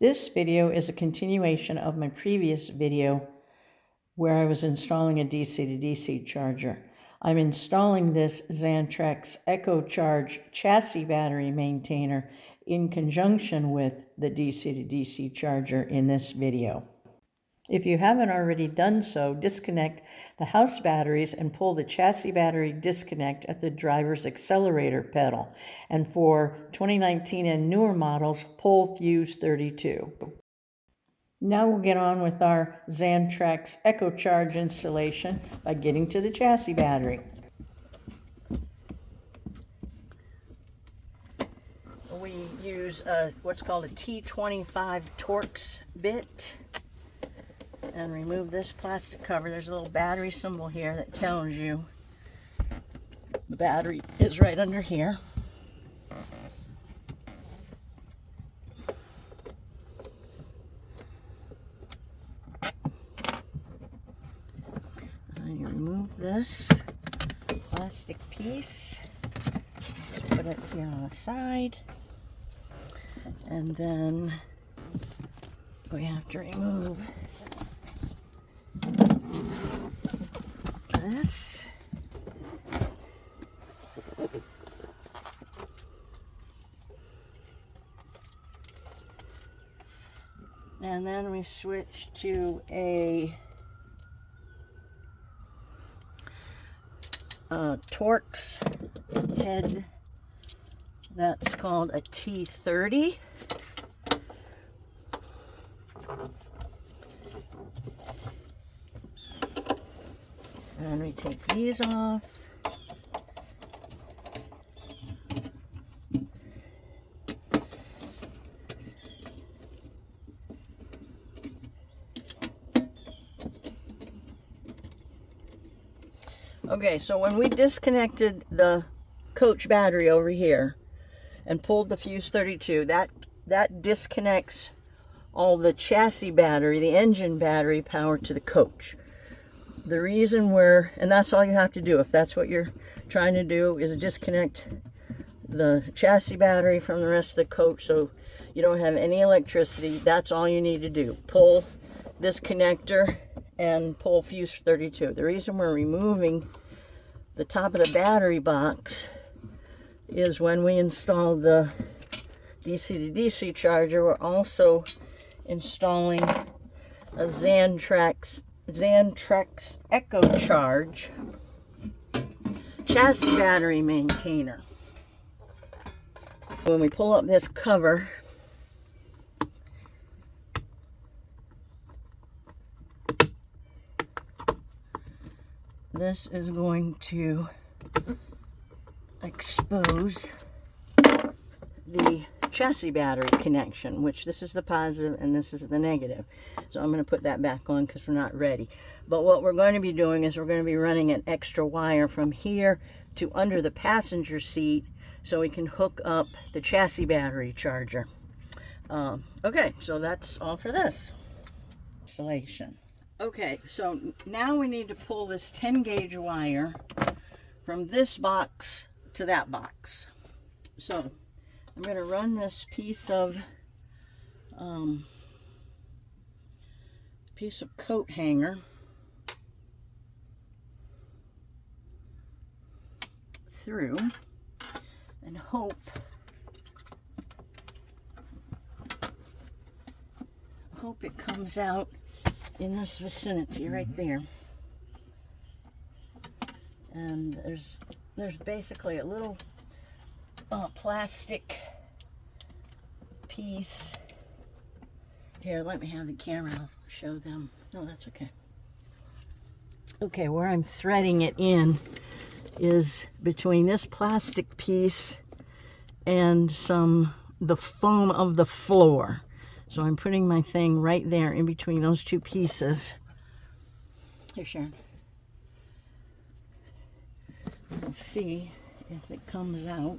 This video is a continuation of my previous video where I was installing a DC to DC charger. I'm installing this Xantrex ECHO-Charge chassis battery maintainer in conjunction with the DC to DC charger in this video. If you haven't already done so, disconnect the house batteries and pull the chassis battery disconnect at the driver's accelerator pedal. And for 2019 and newer models, pull fuse 32. Now we'll get on with our Xantrex ECHO-Charge installation by getting to the chassis battery. We use what's called a T25 Torx bit. And remove this plastic cover. There's a little battery symbol here that tells you the battery is right under here. And you remove this plastic piece. Just put it here on the side. And then we have to remove this. And then we switch to a Torx head that's called a T30. And we take these off. Okay, so when we disconnected the coach battery over here and pulled the fuse 32, that disconnects all the chassis battery, the engine battery power to the coach. The reason and that's all you have to do if that's what you're trying to do, is disconnect the chassis battery from the rest of the coach so you don't have any electricity. That's all you need to do. Pull this connector and pull fuse 32. The reason we're removing the top of the battery box is when we install the DC to DC charger, we're also installing a Xantrex ECHO-Charge chassis battery maintainer. When we pull up this cover, this is going to expose the chassis battery connection, which this is the positive and this is the negative. So I'm going to put that back on because we're not ready. But what we're going to be doing is we're going to be running an extra wire from here to under the passenger seat so we can hook up the chassis battery charger. Okay, so that's all for this installation. Okay, so now we need to pull this 10 gauge wire from this box to that box. So I'm going to run this piece of coat hanger through and hope it comes out in this vicinity right there. And there's basically a little plastic piece here. Let me have the camera, I'll show them. No, that's okay. Okay, where I'm threading it in is between this plastic piece and the foam of the floor. So I'm putting my thing right there in between those two pieces. Here, Sharon. Let's see if it comes out.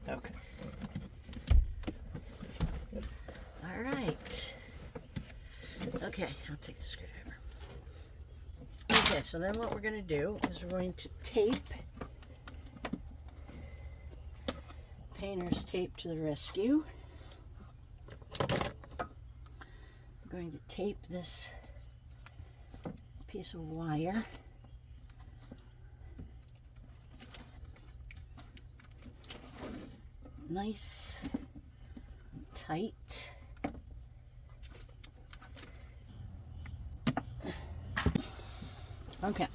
Okay. All right. Okay, I'll take the screwdriver. Okay, so then what we're going to do is we're going to tape painter's tape to the rescue. I'm going to tape this piece of wire nice and tight. Okay.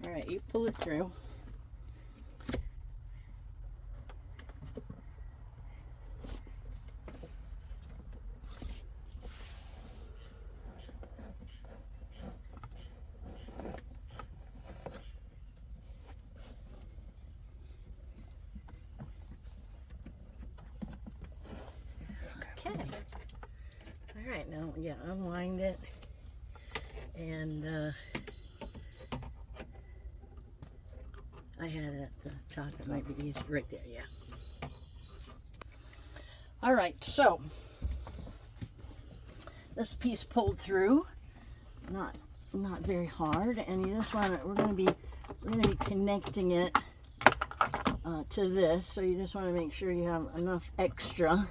All right, you pull it through. Okay. All right, now, yeah, unwind it. And I had it at the top. It might be easy. Right there, yeah. All right, so this piece pulled through, not very hard, and you just want to. We're going to be connecting it to this, so you just want to make sure you have enough extra.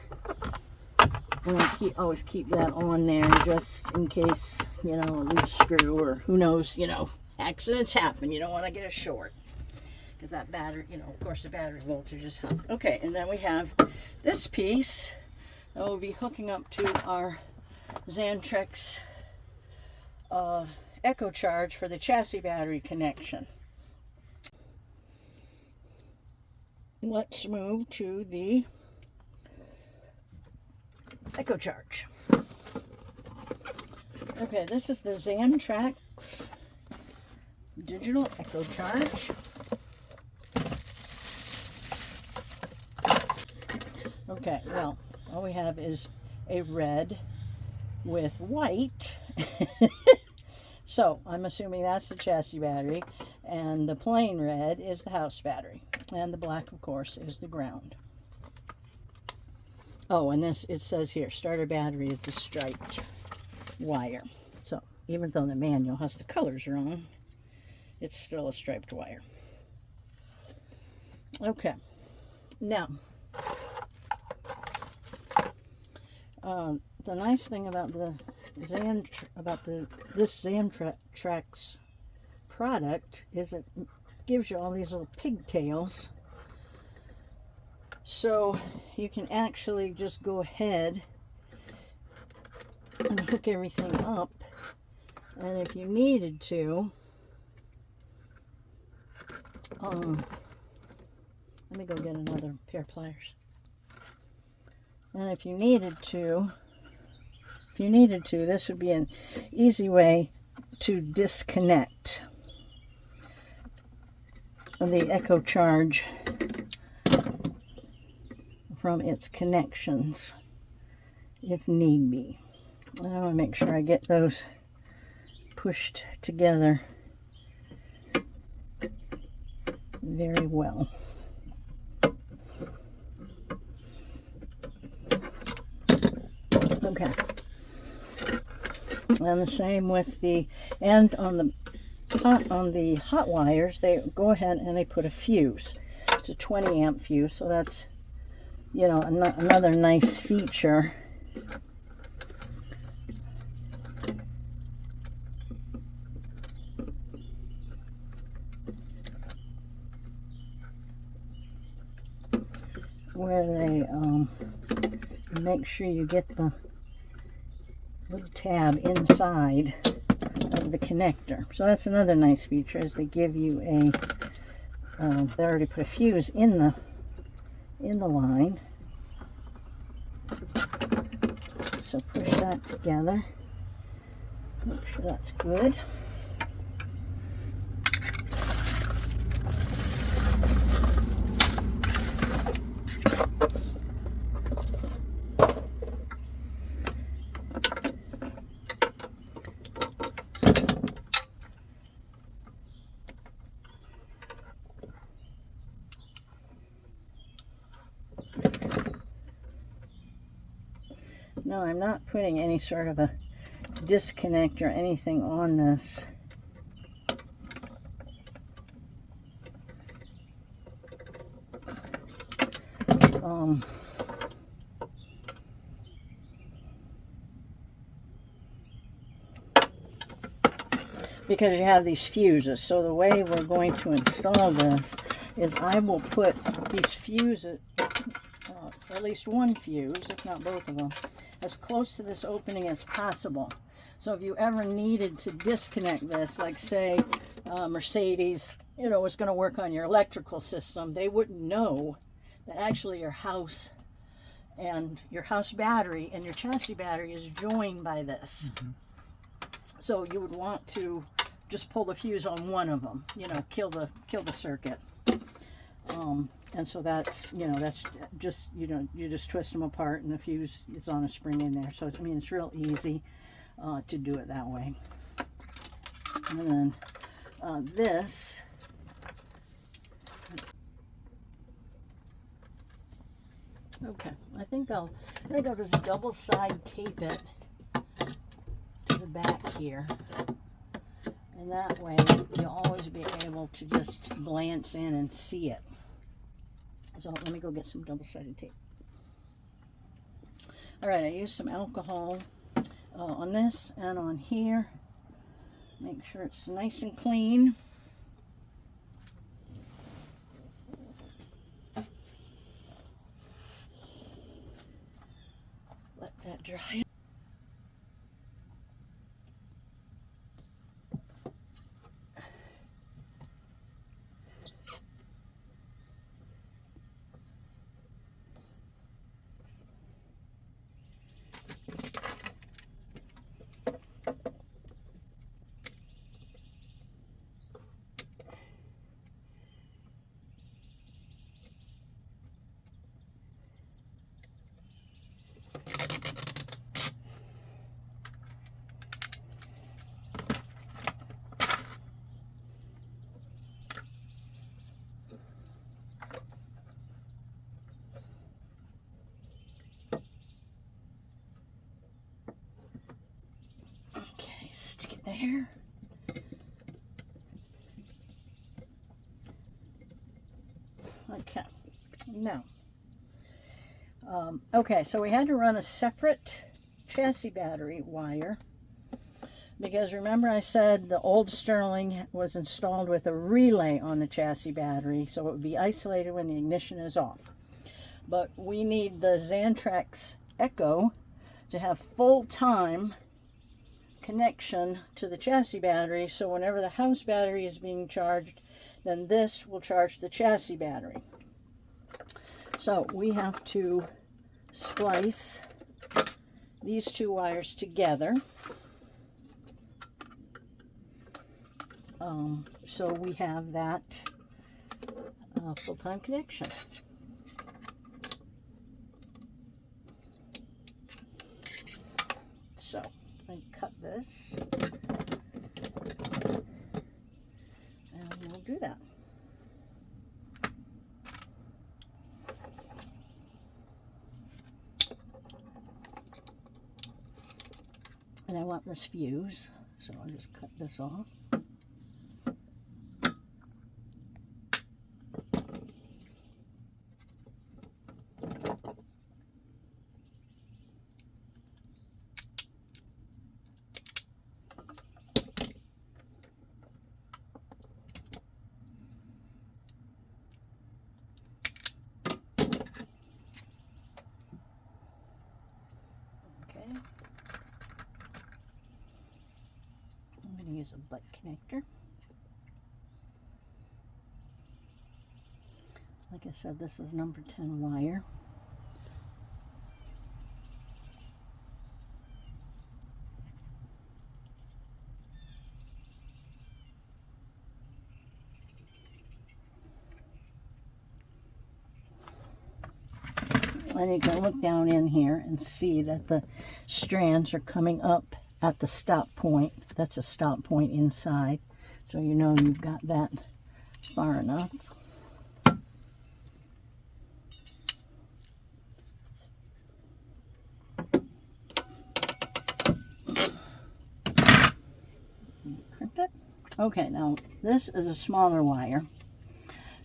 And always keep that on there just in case, you know, a loose screw or who knows, you know, accidents happen. You don't want to get a short because that battery, you know, of course the battery voltage is high. Okay, and then we have this piece that will be hooking up to our Xantrex ECHO-Charge for the chassis battery connection. Let's move to the ECHO-Charge. Okay, this is the Xantrex digital ECHO-Charge. Okay, well, all we have is a red with white. So I'm assuming that's the chassis battery, and the plain red is the house battery, and the black, of course, is the ground. Oh, and this, it says here, starter battery is the striped wire. So even though the manual has the colors wrong, it's still a striped wire. Okay, now the nice thing about this Xantrex product is it gives you all these little pigtails, so you can actually just go ahead and hook everything up, and if you needed to, let me go get another pair of pliers. And if you needed to, this would be an easy way to disconnect the ECHO-Charge from its connections if need be. I want to make sure I get those pushed together very well. Okay. And the same with the, and on the hot wires, they go ahead and they put a fuse. It's a 20 amp fuse, so that's, you know, another nice feature. Where they make sure you get the little tab inside of the connector. So that's another nice feature, is they give you a they already put a fuse in the line. So push that together, make sure that's good. No, I'm not putting any sort of a disconnect or anything on this. because you have these fuses. So the way we're going to install this is I will put these fuses, at least one fuse, if not both of them, as close to this opening as possible. So if you ever needed to disconnect this, like say Mercedes, you know, was going to work on your electrical system, they wouldn't know that actually your house and your house battery and your chassis battery is joined by this. So you would want to just pull the fuse on one of them, you know, kill the circuit. And so that's, you know, that's just, you know, you just twist them apart and the fuse is on a spring in there. So, I mean, it's real easy to do it that way. And then this, okay, I think I'll just double side tape it to the back here. And that way you'll always be able to just glance in and see it. So let me go get some double-sided tape. All right, I used some alcohol on this and on here. Make sure it's nice and clean. Let that dry. Stick it there. Okay, now, okay, so we had to run a separate chassis battery wire because remember I said the old Sterling was installed with a relay on the chassis battery, so it would be isolated when the ignition is off. But we need the Xantrex Echo to have full-time connection to the chassis battery, so whenever the house battery is being charged, then this will charge the chassis battery. So we have to splice these two wires together, so we have that full-time connection. So I cut this, and we'll do that. And I want this fuse, so I'll just cut this off. Use a butt connector. Like I said, this is number 10 wire. And you can look down in here and see that the strands are coming up at the stop point. That's a stop point inside, so you know you've got that far enough. Okay, now this is a smaller wire,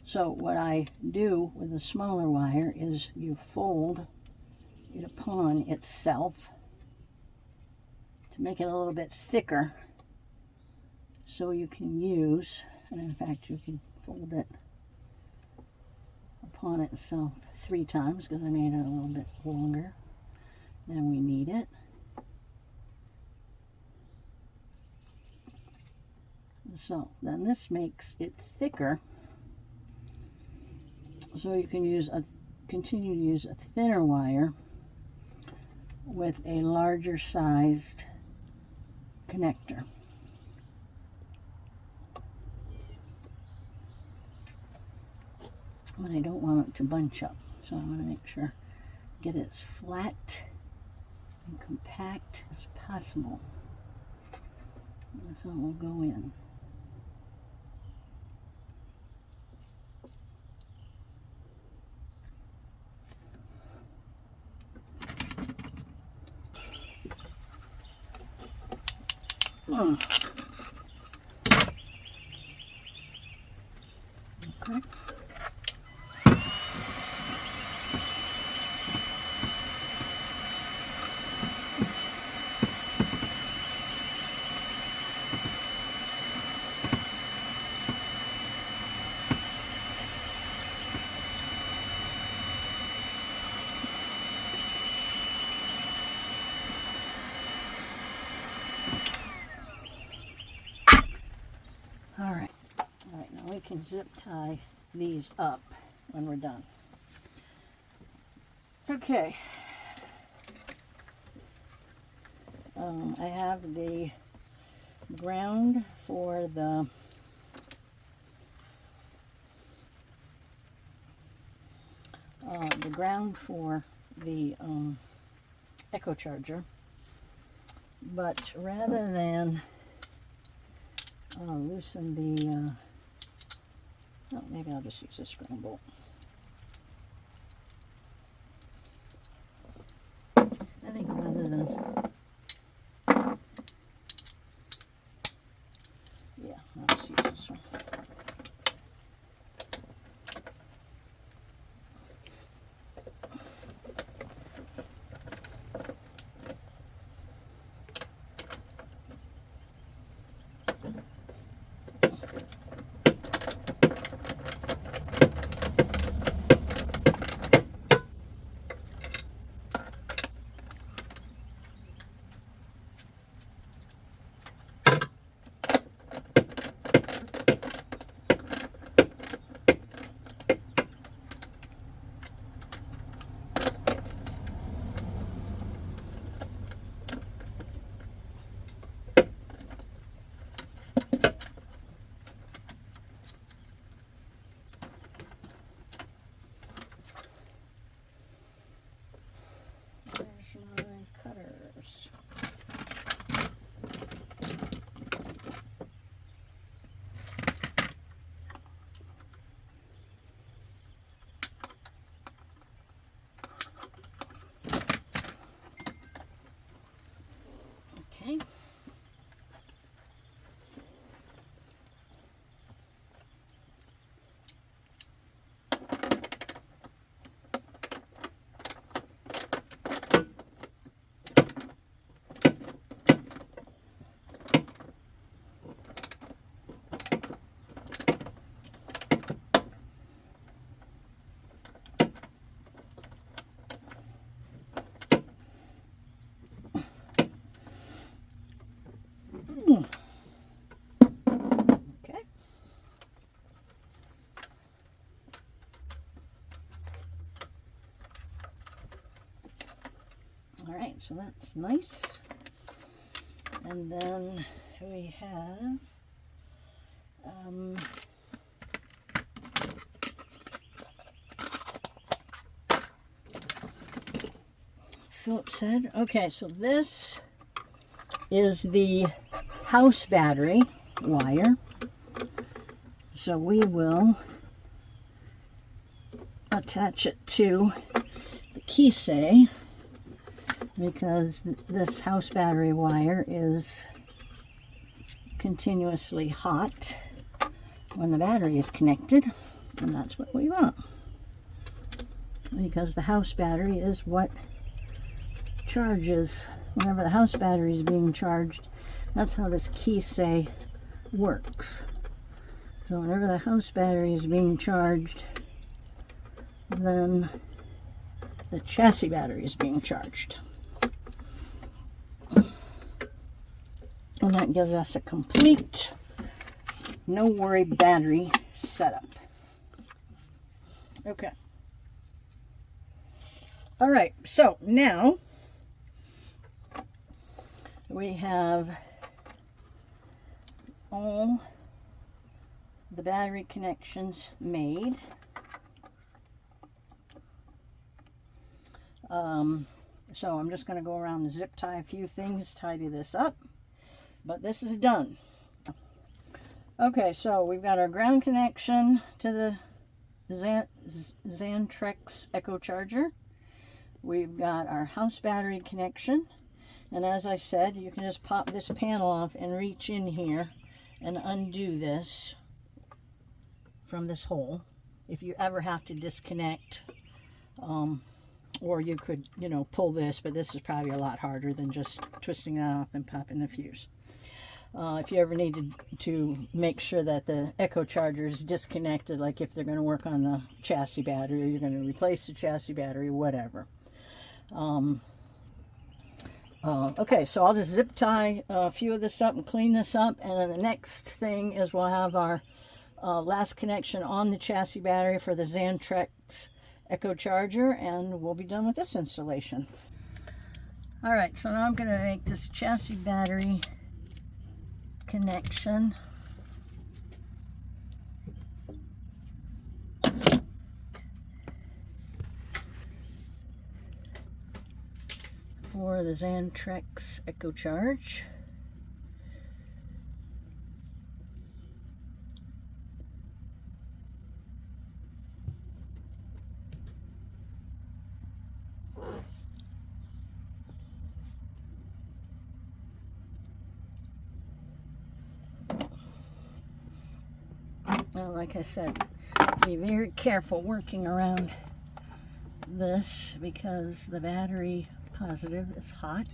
So what I do with a smaller wire is you fold it upon itself to make it a little bit thicker, so you can use, and in fact you can fold it upon itself 3 times because I made it a little bit longer than we need it. So then this makes it thicker, so you can continue to use a thinner wire with a larger sized connector. But I don't want it to bunch up, so I want to make sure get it as flat and compact as possible. So we'll go in. Okay. All right, now we can zip tie these up when we're done. Okay. I have the ground for the Echo Charger, but rather than loosen the oh, maybe I'll just use a screw bolt. I think rather than, yeah, I'll just use this one. Cutters. Okay. Okay. All right, so that's nice. And then we have Phillips head. Okay, so this is the house battery wire. So we will attach it to the keyset, because this house battery wire is continuously hot when the battery is connected. And that's what we want, because the house battery is what charges. Whenever the house battery is being charged, that's how this key say works. So whenever the house battery is being charged, then the chassis battery is being charged. And that gives us a complete, no worry battery setup. Okay. All right, so now we have all the battery connections made. So I'm just going to go around and zip tie a few things, tidy this up, but this is done. Okay, so we've got our ground connection to the Xantrex ECHO-Charger. We've got our house battery connection, and as I said, you can just pop this panel off and reach in here and undo this from this hole if you ever have to disconnect. Or you could, you know, pull this, but this is probably a lot harder than just twisting that off and popping the fuse. If you ever needed to make sure that the ECHO-Charger is disconnected, like if they're going to work on the chassis battery, or you're going to replace the chassis battery, whatever. Okay, so I'll just zip tie a few of this up and clean this up, and then the next thing is we'll have our last connection on the chassis battery for the Xantrex ECHO-Charger, and we'll be done with this installation. All right, so now I'm going to make this chassis battery connection. For the Xantrex ECHO-Charge. Well, like I said, be very careful working around this because the battery positive is hot.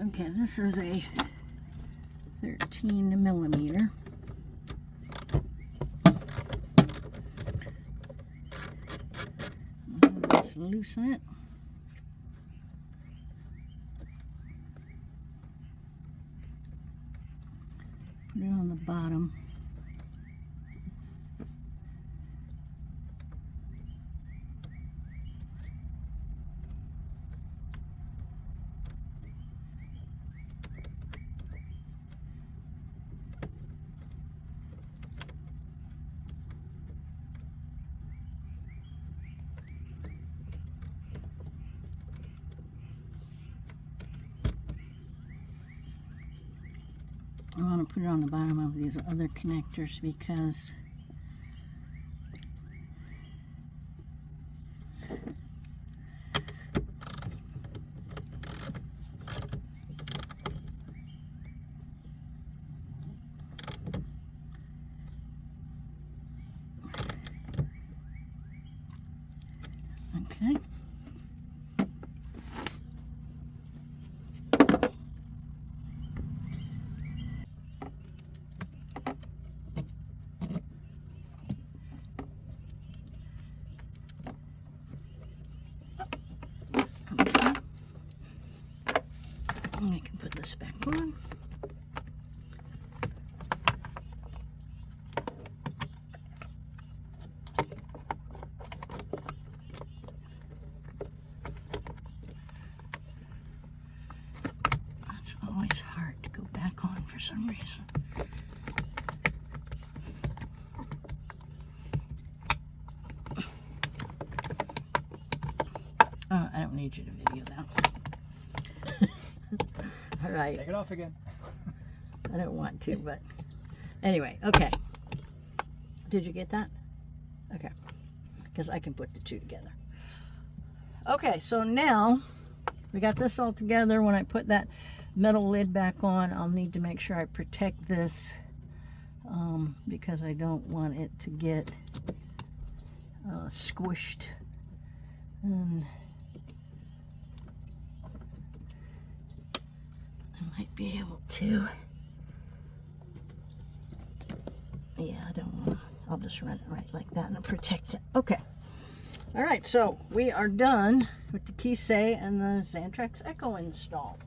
Okay, this is a 13 millimeter. Just loosen it. Put it on the bottom. I want to put it on the bottom of these other connectors because okay. I can put this back on. That's always hard to go back on for some reason. I don't need you to video that. All right. Take it off again. I don't want to, but anyway, okay. Did you get that? Okay. Because I can put the two together. Okay, so now we got this all together. When I put that metal lid back on, I'll need to make sure I protect this because I don't want it to get squished. And I might be able to. Yeah, I don't want to. I'll just run it right like that and protect it. Okay. All right, so we are done with the Kisei and the Xantrex Echo install.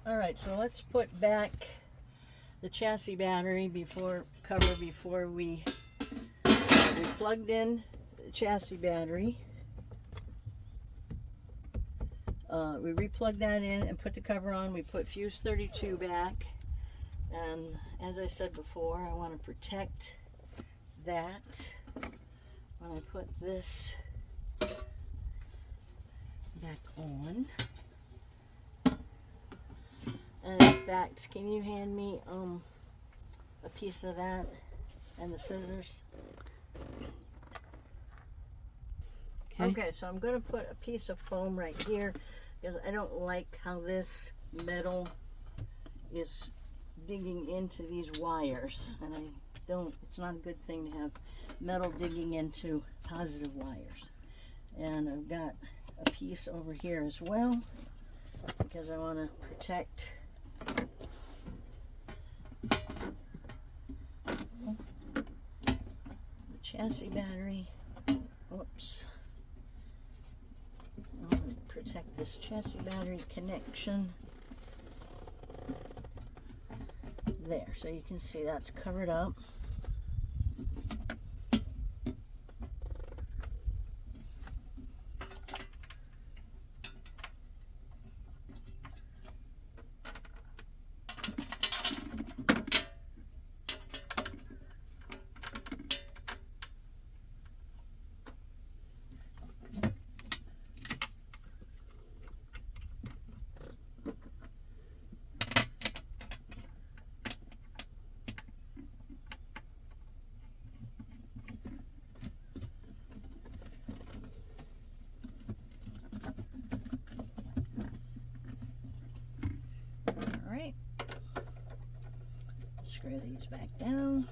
All right, so let's put back the chassis battery cover before we plugged in the chassis battery. We replugged that in and put the cover on. We put fuse 32 back. And as I said before, I want to protect that when I put this back on. And in fact, can you hand me a piece of that and the scissors? Okay, so I'm going to put a piece of foam right here because I don't like how this metal is digging into these wires, and it's not a good thing to have metal digging into positive wires. And I've got a piece over here as well because I want to protect the chassis battery. Oops. I want to protect this chassis battery connection. There, so you can see that's covered up. Alright, screw these back down.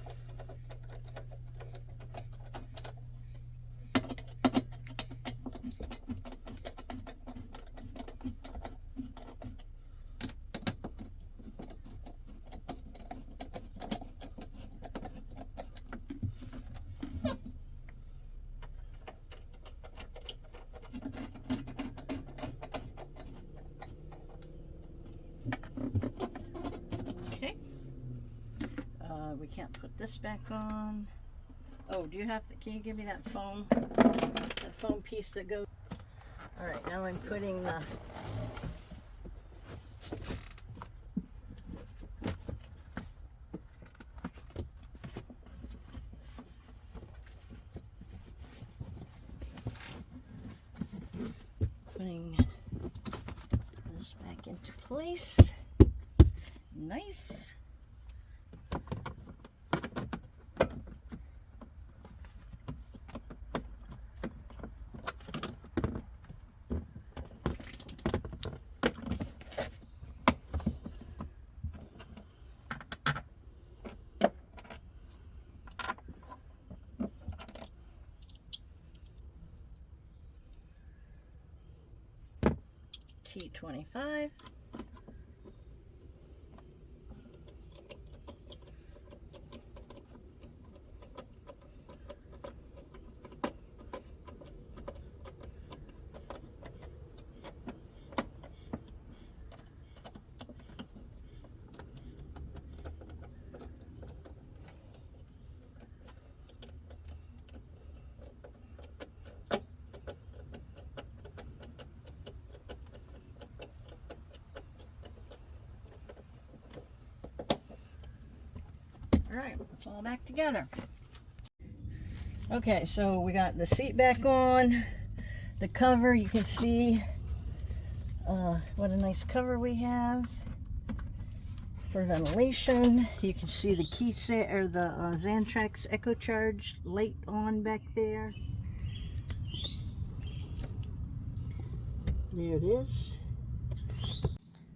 We can't put this back on. Oh, can you give me that foam piece that goes? All right, now I'm putting the this back into place. Nice. T25. All right, it's all back together. Okay, so we got the seat back on. The cover, you can see what a nice cover we have for ventilation. You can see the key set or the Xantrex ECHO-Charge light on back there. There it is.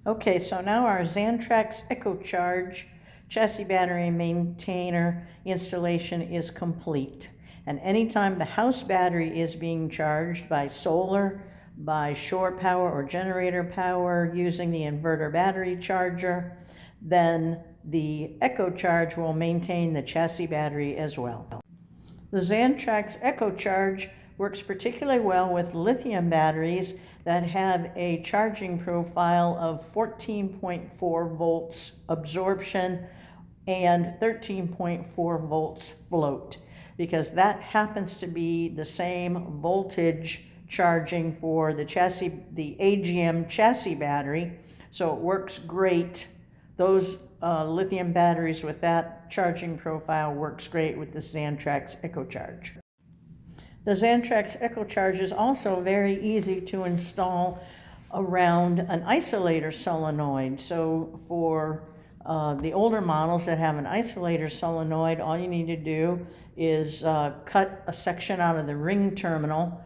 Okay, so now our Xantrex ECHO-Charge chassis battery maintainer installation is complete. And anytime the house battery is being charged by solar, by shore power or generator power using the inverter battery charger, then the ECHO-Charge will maintain the chassis battery as well. The Xantrex ECHO-Charge works particularly well with lithium batteries that have a charging profile of 14.4 volts absorption and 13.4 volts float, because that happens to be the same voltage charging for the chassis, the AGM chassis battery. So it works great. Those lithium batteries with that charging profile works great with the Xantrex ECHO-Charge. The Xantrex ECHO-Charge is also very easy to install around an isolator solenoid. So for the older models that have an isolator solenoid, all you need to do is cut a section out of the ring terminal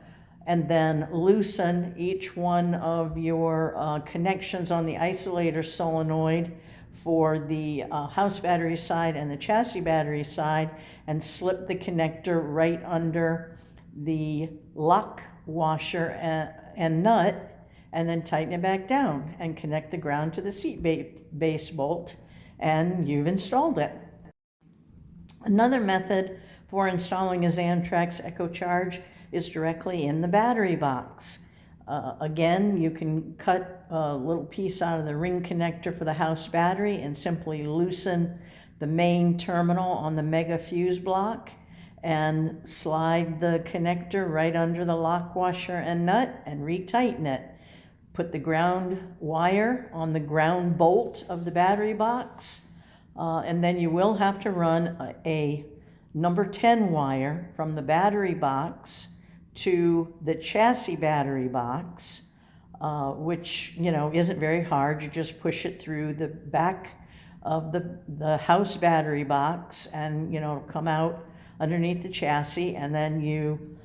and then loosen each one of your connections on the isolator solenoid for the house battery side and the chassis battery side, and slip the connector right under the lock washer and nut, and then tighten it back down and connect the ground to the seat base bolt, and you've installed it. Another method for installing a Xantrex ECHO-Charge is directly in the battery box. Again, you can cut a little piece out of the ring connector for the house battery and simply loosen the main terminal on the mega fuse block and slide the connector right under the lock washer and nut and retighten it. Put the ground wire on the ground bolt of the battery box, and then you will have to run a number 10 wire from the battery box to the chassis battery box, which, you know, isn't very hard. You just push it through the back of the house battery box, and, you know, it'll come out underneath the chassis, and then you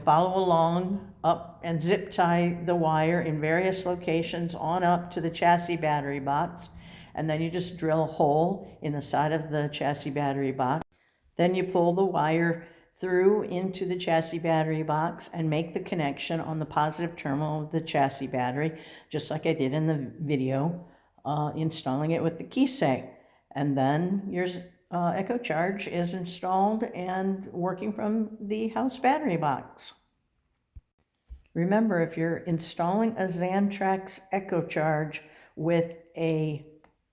follow along up and zip tie the wire in various locations on up to the chassis battery box, and then you just drill a hole in the side of the chassis battery box. Then you pull the wire through into the chassis battery box and make the connection on the positive terminal of the chassis battery, just like I did in the video, installing it with the key set. And then your ECHO-Charge is installed and working from the house battery box. Remember, if you're installing a Xantrex ECHO-Charge with a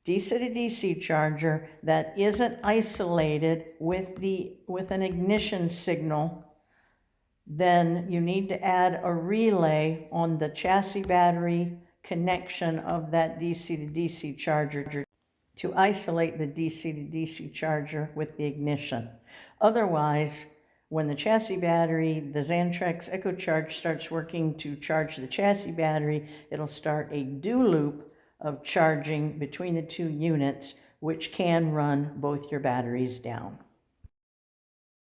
DC to DC charger that isn't isolated with an ignition signal, then you need to add a relay on the chassis battery connection of that DC to DC charger to isolate the DC to DC charger with the ignition. Otherwise, when the chassis battery, the Xantrex ECHO-Charge starts working to charge the chassis battery, it'll start a do loop of charging between the two units, which can run both your batteries down.